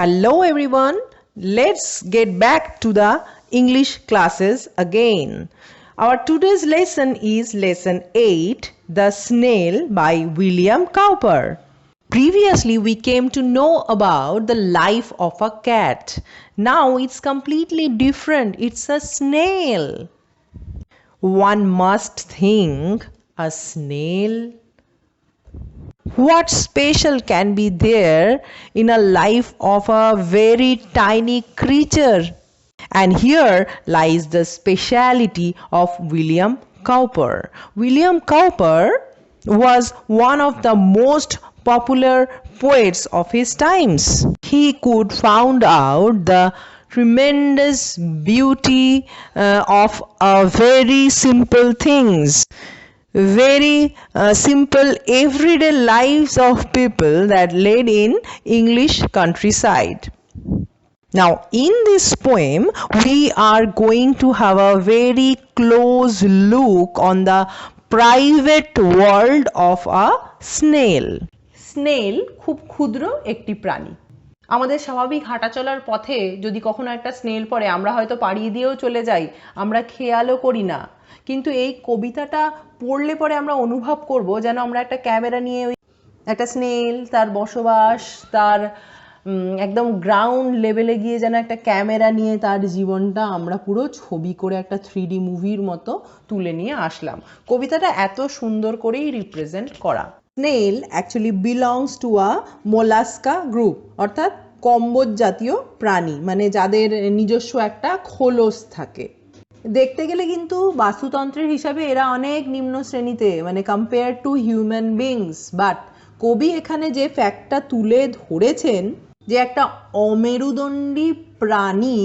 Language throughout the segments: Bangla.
Hello everyone, let's get back to the English classes again. Our today's lesson is lesson 8, The Snail by William Cowper. Previously we came to know about the life of a cat. Now it's completely different, it's a snail. One must think, a snail? What special can be there in a life of a very tiny creature? And here lies the speciality of William Cowper. William Cowper was one of the most popular poets of his times. He could find out the tremendous beauty of very simple things, very simple everyday lives of people that led in English countryside. Now in this poem we are going to have a very close look on the private world of a snail. Snail খুব ক্ষুদ্র একটি প্রাণী। আমাদের স্বাভাবিক হাঁটা চলার পথে যদি কখনো একটা স্নেল পড়ে আমরা হয়তো পাড়িয়ে দিয়েও চলে যাই, আমরা খেয়ালও করি না। কিন্তু এই কবিতাটা পড়লে পরে আমরা অনুভব করব যেন আমরা একটা ক্যামেরা নিয়ে ওই একটা স্নেল, তার বসবাস, তার একদম গ্রাউন্ড লেভেলে গিয়ে যেন একটা ক্যামেরা নিয়ে তার জীবনটা আমরা পুরো ছবি করে একটা 3D মুভির মতো তুলে নিয়ে আসলাম। কবিতাটা এত সুন্দর করেই রিপ্রেজেন্ট করা। Snail actually belongs to a mollusca group, অর্থাৎ কম্বোজ জাতীয় প্রাণী, মানে যাদের নিজস্ব একটা খোলস থাকে। দেখতে গেলে কিন্তু বাস্তুতন্ত্রের হিসাবে এরা অনেক নিম্ন শ্রেণীতে, মানে compare to human beings. But কবি এখানে যে ফ্যাক্টটা তুলে ধরেছেন যে একটা অমেরুদণ্ডী প্রাণী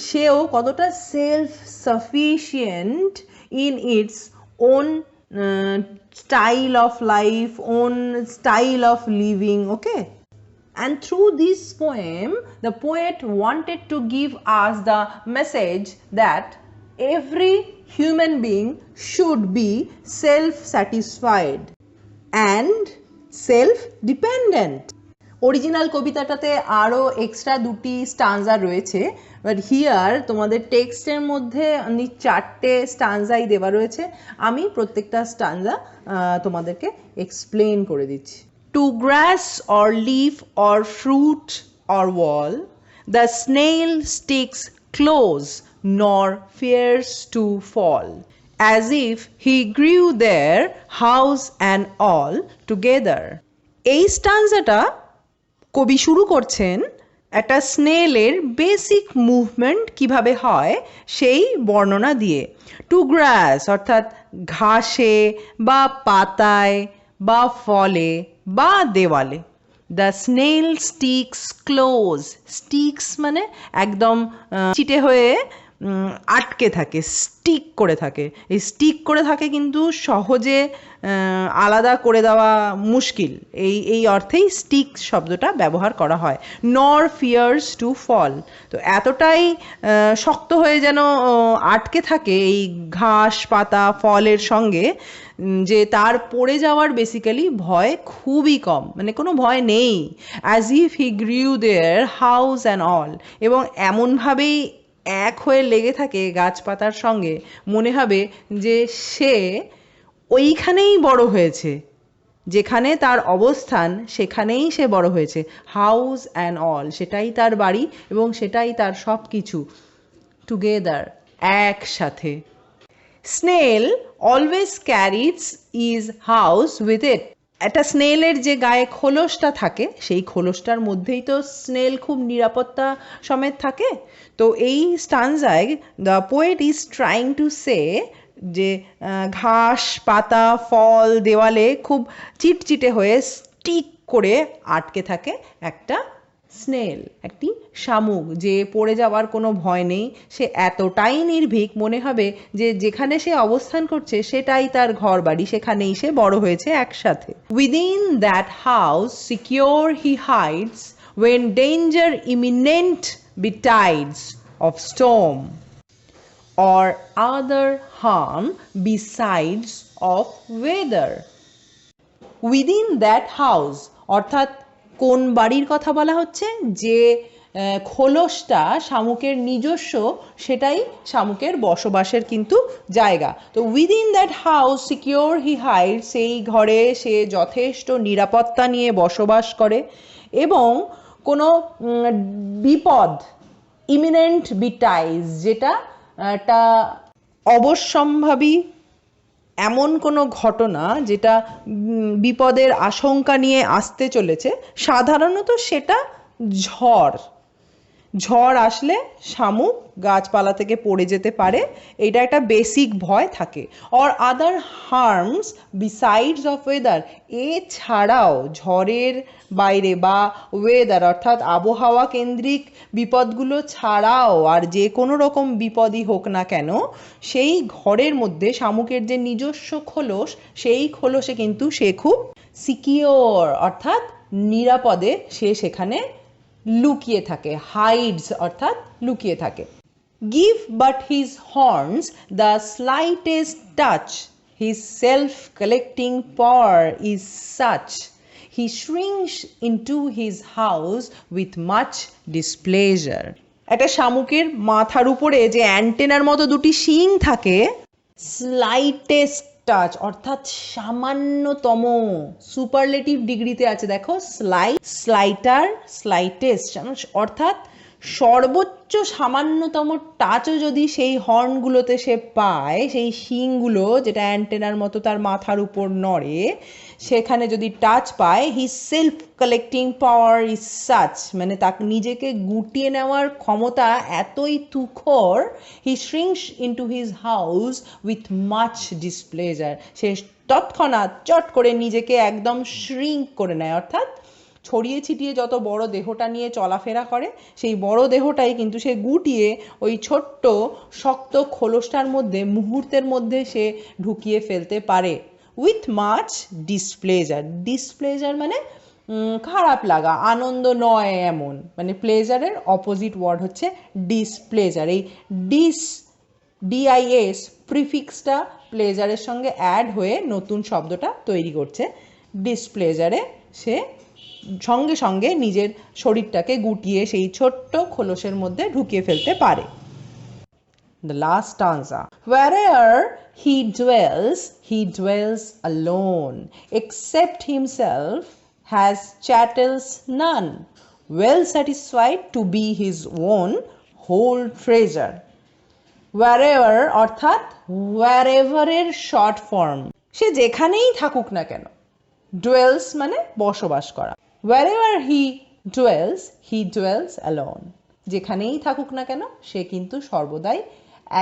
সেও কতটা self sufficient in its own style of life, own style of living, okay? And through this poem, the poet wanted to give us the message that every human being should be self-satisfied and self-dependent. Original কবিতাটাতে আরও এক্সট্রা দুটি স্টানজা রয়েছে, বাট হিয়ার তোমাদের টেক্সটের মধ্যে 4টে স্টানজাই দেওয়া রয়েছে। আমি প্রত্যেকটা স্টানজা তোমাদেরকে এক্সপ্লেন করে দিচ্ছি। To grass or leaf or fruit or wall, the snail sticks close nor fears to fall, as if he grew there house and all together. এই স্টানজাটা কবি শুরু করছেন একটা স্নেলের বেসিক মুভমেন্ট কিভাবে হয় সেই বর্ণনা দিয়ে। টু গ্রাস অর্থাৎ ঘাসে বা পাতায় বা ফলে বা দেওয়ালে। The snail sticks close, sticks মানে একদম চিটে হয়ে আটকে থাকে, স্টিক করে থাকে। এই স্টিক করে থাকে কিন্তু সহজে আলাদা করে দেওয়া মুশকিল, এই অর্থেই স্টিক শব্দটা ব্যবহার করা হয়। নর ফিয়ার্স টু ফল, তো এতটাই শক্ত হয়ে যেন আটকে থাকে এই ঘাস পাতা ফলের সঙ্গে যে তার পড়ে যাওয়ার বেসিক্যালি ভয় খুবই কম, মানে কোনো ভয় নেই। As if he গ্রিউ their house and all, এবং এমনভাবেই এক হয়ে লেগে থাকে গাছপাতার সঙ্গে, মনে হবে যে সে ওইখানেই বড় হয়েছে, যেখানে তার অবস্থান সেখানেই সে বড় হয়েছে। হাউস অ্যান্ড অল, সেটাই তার বাড়ি এবং সেটাই তার সব কিছু। টুগেদার, একসাথে। Snail always carries its house with it. একটা স্নেলের যে গায়ে খোলসটা থাকে সেই খোলসটার মধ্যেই তো স্নেল খুব নিরাপত্তা সমেত থাকে। তো এই স্টানজায় the poet is trying to say যে ঘাস পাতা ফল দেওয়ালে খুব চিটচিটে হয়ে স্টিক করে আটকে থাকে একটা স্নেল, একটি শামুক, যে পড়ে যাওয়ার কোনো ভয় নেই। সে এতটাই নির্ভীক, মনে হবে যে যেখানে সে অবস্থান করছে সেটাই তার ঘর বাড়ি, সেখানেই সে বড় হয়েছে একসাথে। Within that house secure he hides when danger imminent betides of storm or other harm besides of weather. Within that house অর্থাৎ কোন বাড়ির কথা বলা হচ্ছে? যে খোলসটা শামুকের নিজস্ব, সেটাই শামুকের বসবাসের কিন্তু জায়গা। তো within that house secure he hide, সেই ঘরে সে যথেষ্ট নিরাপত্তা নিয়ে বসবাস করে এবং কোনো বিপদ, ইমিনেন্ট বিটাইজ, যেটা একটা অবশ্যম্ভাবী এমন কোনো ঘটনা যেটা বিপদের আশঙ্কা নিয়ে আসতে চলেছে, সাধারণত সেটা ঝড়। ঝড় আসলে শামুক গাছপালা থেকে পড়ে যেতে পারে, এটা একটা বেসিক ভয় থাকে। Or other harms besides of weather, এছাড়াও ঝড়ের বাইরে বা ওয়েদার অর্থাৎ আবহাওয়া কেন্দ্রিক বিপদগুলো ছাড়াও আর যে কোনো রকম বিপদই হোক না কেন, সেই ঘরের মধ্যে শামুকের যে নিজস্ব খোলস, সেই খোলসে কিন্তু সে খুব সিকিওর অর্থাৎ নিরাপদে সে সেখানে লুকিয়ে থাকে। হাইডস অর্থাৎ লুকিয়ে থাকে। Give but his horns the slightest touch, his self collecting power is such, he shrinks into his house with much displeasure. একটা শামুকের মাথার উপরে যে অ্যান্টেনার মতো দুটি শিং থাকে, স্লাইটেস্ট টাচ অর্থাৎ সামান্যতম, সুপারলেটিভ ডিগ্রিতে আছে, দেখো স্লাইটার, স্লাইটেস্ট অর্থাৎ সর্বোচ্চ সামান্যতম টাচও যদি সেই হর্নগুলোতে সে পায়, সেই শিংগুলো যেটা অ্যান্টেনার মতো তার মাথার উপর নড়ে, সেখানে যদি টাচ পায়, he self collecting power is such, মানে তাকে নিজেকে গুটিয়ে নেওয়ার ক্ষমতা এতই তুখর, he shrinks into his house with much displeasure, সে তৎক্ষণাৎ চট করে নিজেকে একদম শ্রিঙ্ক করে নেয়, অর্থাৎ ছড়িয়ে ছিটিয়ে যত বড় দেহটা নিয়ে চলাফেরা করে, সেই বড় দেহটাই কিন্তু সে গুটিয়ে ওই ছোট্ট শক্ত খোলসটার মধ্যে মুহূর্তের মধ্যে সে ঢুকিয়ে ফেলতে পারে। উইথ মাচ ডিসপ্লেজার, ডিসপ্লেজার মানে খারাপ লাগা, আনন্দ নয় এমন, মানে প্লেজারের অপোজিট ওয়ার্ড হচ্ছে ডিসপ্লেজার। এই ডিআইএস প্রিফিক্সটা প্লেজারের সঙ্গে অ্যাড হয়ে নতুন শব্দটা তৈরি করছে। ডিসপ্লেজারে সে সঙ্গে সঙ্গে নিজের শরীরটাকে গুটিয়ে সেই ছোট্ট খোলসের মধ্যে ঢুকিয়ে ফেলতে পারে। The last stanza. Wherever he dwells alone, except himself has chattels none, well satisfied to be his own whole treasure. Wherever অর্থাৎ wherever এর শর্ট ফর্ম, সে যেখানেই থাকুক না কেন, dwells মানে বসবাস করা, wherever he dwells alone, যেখানেই থাকুক না কেন সে কিন্তু সর্বদাই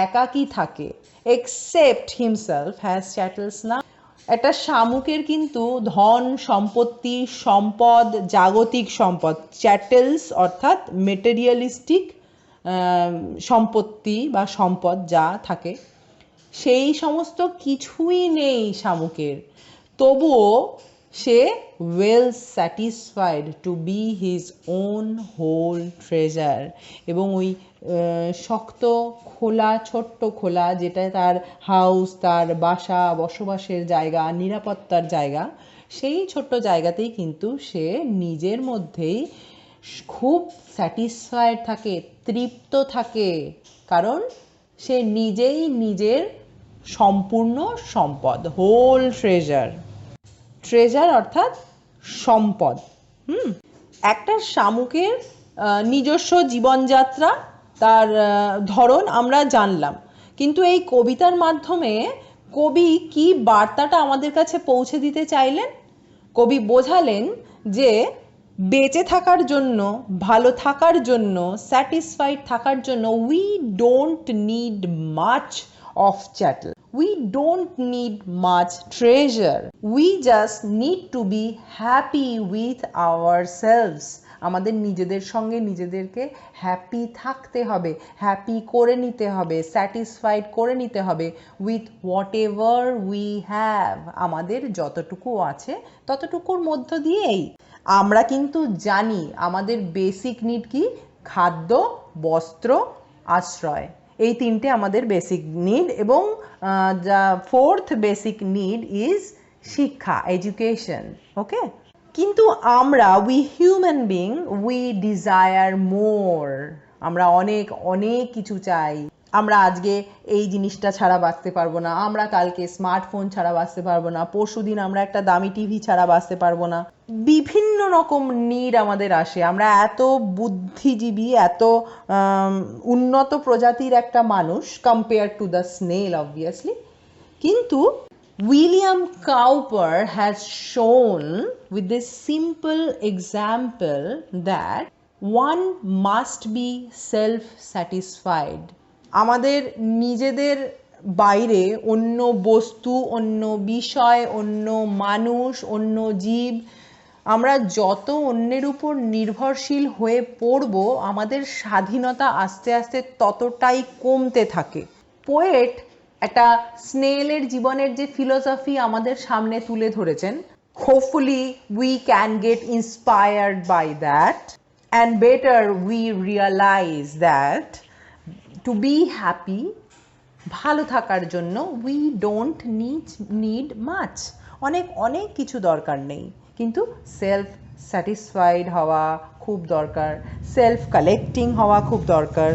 একাকী থাকে। except himself has chattels none, একটা শামুকের কিন্তু ধন সম্পত্তি, সম্পদ, জাগতিক সম্পদ, চ্যাটেলস অর্থাৎ মেটেরিয়ালিস্টিক সম্পত্তি বা সম্পদ যা থাকে, সেই সমস্ত কিছুই নেই শামুকের, তবুও সে well satisfied to be his own whole treasure, এবং ওই শক্ত খোলা, ছোট্ট খোলা, যেটা তার হাউস, তার বাসা, বসবাসের জায়গা, নিরাপত্তার জায়গা, সেই ছোট্ট জায়গাতেই কিন্তু সে নিজের মধ্যেই খুব স্যাটিসফাইড থাকে, তৃপ্ত থাকে, কারণ সে নিজেই নিজের সম্পূর্ণ সম্পদ, হোল ট্রেজার। ট্রেজার অর্থাৎ সম্পদ। একটা শামুকের নিজস্ব জীবনযাত্রা, তার ধরন আমরা জানলাম, কিন্তু এই কবিতার মাধ্যমে কবি কি বার্তাটা আমাদের কাছে পৌঁছে দিতে চাইলেন? কবি বোঝালেন যে বেঁচে থাকার জন্য, ভালো থাকার জন্য, স্যাটিসফাইড থাকার জন্য we don't need much of chattel, we don't need much treasure, we just need to be happy with ourselves, আমাদের নিজেদের সঙ্গে নিজেদেরকে হ্যাপি থাকতে হবে, হ্যাপি করে নিতে হবে, স্যাটিসফাইড করে নিতে হবে with what ever we have, আমাদের যতটুকু আছে ততটুকুর মধ্য দিয়েই। আমরা কিন্তু জানি আমাদের বেসিক নিড কি? খাদ্য, বস্ত্র, আশ্রয়, এই তিনটে আমাদের বেসিক নিড, এবং the fourth basic need is শিক্ষা, এডুকেশন। ওকে, কিন্তু আমরা we human being we desire more, আমরা অনেক অনেক কিছু চাই। আমরা আজকে এই জিনিসটা ছাড়া বাঁচতে পারবো না, আমরা কালকে স্মার্টফোন ছাড়া বাঁচতে পারবো না, পরশুদিন আমরা একটা দামি টিভি ছাড়া বাঁচতে পারবো না। বিভিন্ন রকম নিড আমাদের আসে। আমরা এত বুদ্ধিজীবী, এত উন্নত প্রজাতির একটা মানুষ compare to the snail obviously. কিন্তু William Cowper has shown with this simple example that one must be self-satisfied. আমাদের নিজেদের বাইরে অন্য বস্তু, অন্য বিষয়, অন্য মানুষ, অন্য জীব, আমরা যত অন্যের উপর নির্ভরশীল হয়ে পড়ব, আমাদের স্বাধীনতা আস্তে আস্তে ততটাই কমতে থাকে। পোয়েট একটা স্নেলের জীবনের যে ফিলোসফি আমাদের সামনে তুলে ধরেছেন, hopefully we can get inspired by that and better we realise that to be happy, ভালো থাকার জন্য উই ডোন্ট নিড মাচ, অনেক অনেক কিছু দরকার নেই, কিন্তু সেলফ স্যাটিসফাইড হওয়া খুব দরকার, সেলফ কালেক্টিং হওয়া খুব দরকার।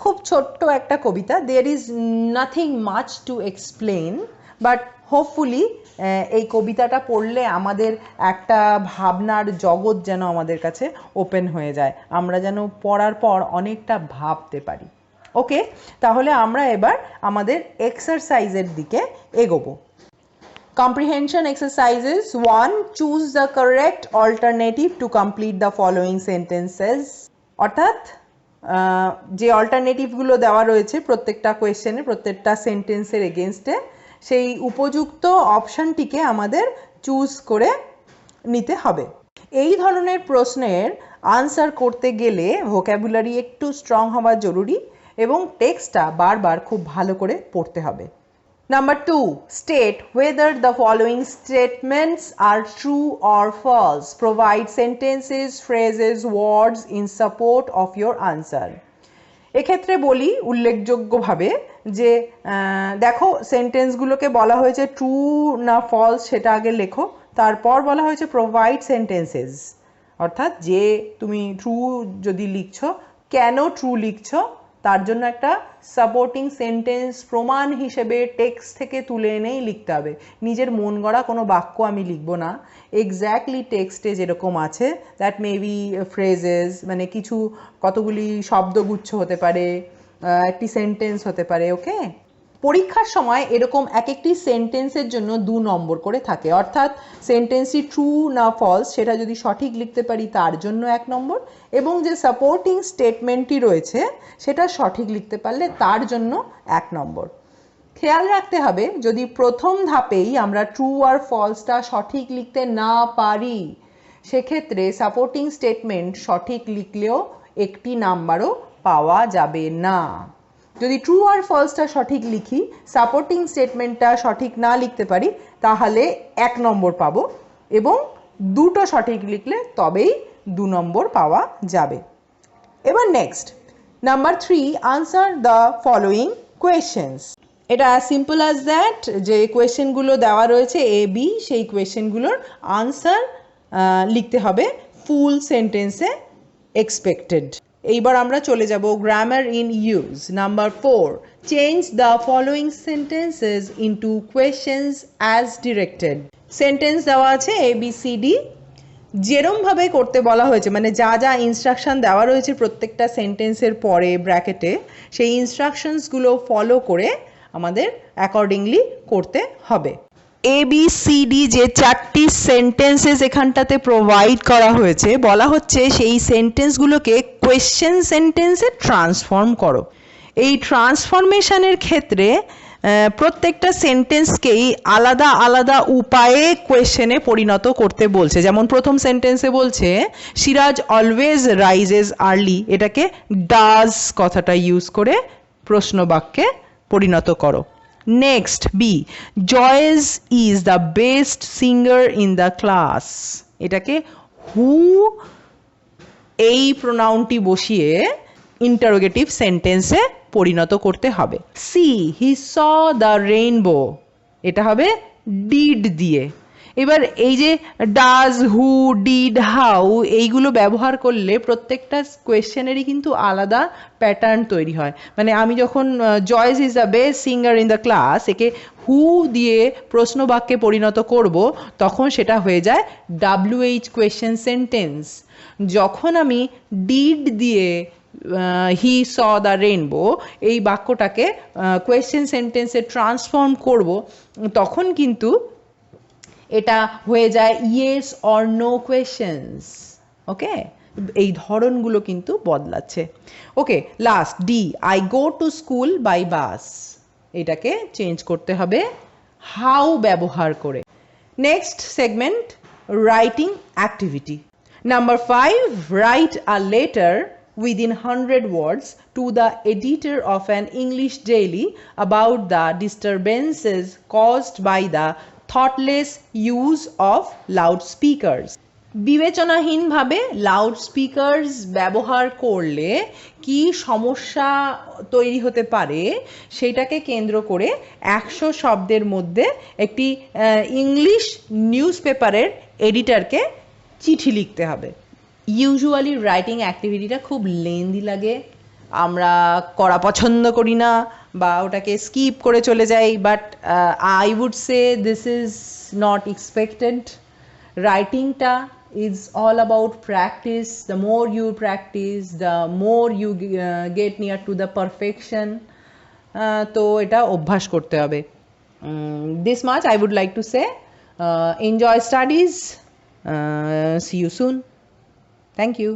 খুব ছোট্ট একটা কবিতা, there is nothing much to explain, but hopefully এই কবিতাটা পড়লে আমাদের একটা ভাবনার জগৎ যেন আমাদের কাছে ওপেন হয়ে যায়, আমরা যেন পড়ার পর অনেকটা ভাবতে পারি। ওকে, তাহলে আমরা এবার আমাদের এক্সারসাইজের দিকে এগোবো। Comprehension exercises 1. Choose the correct alternative to complete the following sentences. অর্থাৎ যে অল্টারনেটিভগুলো দেওয়া রয়েছে প্রত্যেকটা কোয়েশ্চেনে, প্রত্যেকটা সেন্টেন্সের এগেনস্টে, সেই উপযুক্ত অপশানটিকে আমাদের চুজ করে নিতে হবে। এই ধরনের প্রশ্নের আনসার করতে গেলে ভোক্যাবুলারি একটু স্ট্রং হওয়া জরুরি এবং টেক্সটটা বারবার খুব ভালো করে পড়তে হবে। Number 2, state whether the following statements are true or false. Provide sentences, phrases, words in support of your answer. এক্ষেত্রে বলি উল্লেখযোগ্যভাবে যে দেখো সেন্টেন্সগুলোকে বলা হয়েছে ট্রু না ফলস সেটা আগে লেখো, তারপর বলা হয়েছে প্রোভাইড সেন্টেন্সেস, অর্থাৎ যে তুমি ট্রু যদি লিখছো, কেন ট্রু লিখছো তার জন্য একটা সাপোর্টিং সেন্টেন্স প্রমাণ হিসেবে টেক্সট থেকে তুলে এনেই লিখতে হবে। নিজের মন গড়া কোনো বাক্য আমি লিখবো না, এক্স্যাক্টলি টেক্সটে যেরকম আছে, দ্যাট মে বি ফ্রেজেস, মানে কিছু কতগুলি শব্দগুচ্ছ হতে পারে, একটি সেন্টেন্স হতে পারে। ওকে, পরীক্ষার সময় এরকম এক একটি সেন্টেন্সের জন্য 2 নম্বর করে থাকে, অর্থাৎ সেন্টেন্সটি ট্রু না ফলস সেটা যদি সঠিক লিখতে পারি তার জন্য 1 নম্বর, এবং যে সাপোর্টিং স্টেটমেন্টটি রয়েছে সেটা সঠিক লিখতে পারলে তার জন্য 1 নম্বর। খেয়াল রাখতে হবে যদি প্রথম ধাপেই আমরা ট্রু আর ফলসটা সঠিক লিখতে না পারি, সেক্ষেত্রে সাপোর্টিং স্টেটমেন্ট সঠিক লিখলেও 1টি নাম্বারও পাওয়া যাবে না। যদি ট্রু আর ফলসটা সঠিক লিখি, সাপোর্টিং স্টেটমেন্টটা সঠিক না লিখতে পারি, তাহলে 1 নম্বর পাবো, এবং 2টো সঠিক লিখলে তবেই 2 নম্বর পাওয়া যাবে। এবার next, number 3, answer the following questions. এটা অ্যাজ সিম্পল অ্যাজ দ্যাট, যে কোয়েশ্চেনগুলো দেওয়া রয়েছে এ বি, সেই কোয়েশ্চেনগুলোর আনসার লিখতে হবে ফুল সেন্টেন্সে এক্সপেক্টেড। এইবার আমরা চলে যাব grammar in use. Number 4, change the following sentences into questions as directed. Sentence দেওয়া আছে ABCD, যেরমভাবে করতে বলা হয়েছে, মানে যা যা ইনস্ট্রাকশন দেওয়া রয়েছে প্রত্যেকটা সেন্টেন্সের পরে ব্র্যাকেটে, সেই ইনস্ট্রাকশনসগুলো ফলো করে আমাদের অ্যাকর্ডিংলি করতে হবে। ABCD যে 4টি সেন্টেন্সেস এখানটাতে প্রোভাইড করা হয়েছে, বলা হচ্ছে সেই সেন্টেন্সগুলোকে কোয়েশ্চেন সেন্টেন্সে ট্রান্সফর্ম করো। এই ট্রান্সফরমেশনের ক্ষেত্রে প্রত্যেকটা সেন্টেন্সকেই আলাদা আলাদা উপায়ে কোয়েশ্চেনে পরিণত করতে বলছে। যেমন প্রথম সেন্টেন্সে বলছে সিরাজ অলওয়েজ রাইজেস আর্লি, এটাকে ডাজ কথাটা ইউজ করে প্রশ্ন বাক্যে পরিণত করো। Next B, Joyce is the best singer in the class, এটাকে হু এই প্রোনাউনটি বসিয়ে ইন্টারোগেটিভ সেন্টেন্সে পরিণত করতে হবে। C, he saw the rainbow, এটা হবে ডিড দিয়ে। এবার এই যে ডাজ, হু, ডিড, হাউ এইগুলো ব্যবহার করলে প্রত্যেকটা কোয়েশ্চেনেরই কিন্তু আলাদা প্যাটার্ন তৈরি হয়। মানে আমি যখন Joyce is the best singer in the class একে হু দিয়ে প্রশ্ন বাক্যে পরিণত করব, তখন সেটা হয়ে যায় WH কোয়েশ্চেন সেন্টেন্স। যখন আমি ডিড দিয়ে হি স দ্য রেইনবো এই বাক্যটাকে কোয়েশ্চেন সেন্টেন্সে ট্রান্সফর্ম করব, তখন কিন্তু এটা হয়ে যায় yes or no questions. Okay, এই ধরনগুলো কিন্তু বদলাচ্ছে। Okay, last D, I go to school by bus, এটাকে চেঞ্জ করতে হবে হাউ ব্যবহার করে। Next segment, writing activity. Number 5, write a letter within 100 words to the editor of an English daily about the disturbances caused by the thoughtless use of loudspeakers. বিবেচনাহীনভাবে লাউডস্পিকারস ব্যবহার করলে কি সমস্যা তৈরি হতে পারে সেটাকে কেন্দ্র করে 100 শব্দের মধ্যে একটি ইংলিশ নিউজ পেপারের এডিটরকে চিঠি লিখতে হবে। ইউজুয়ালি রাইটিং অ্যাক্টিভিটিটা খুব লেন্দি লাগে, আমরা করা পছন্দ করি না বা ওটাকে স্কিপ করে চলে যাই, but I would say this is not expected. রাইটিংটা is all about practice. The more you practice, the more you get near to the perfection. তো এটা অভ্যাস করতে হবে। This much I would like to say. Enjoy studies. See you soon. Thank you.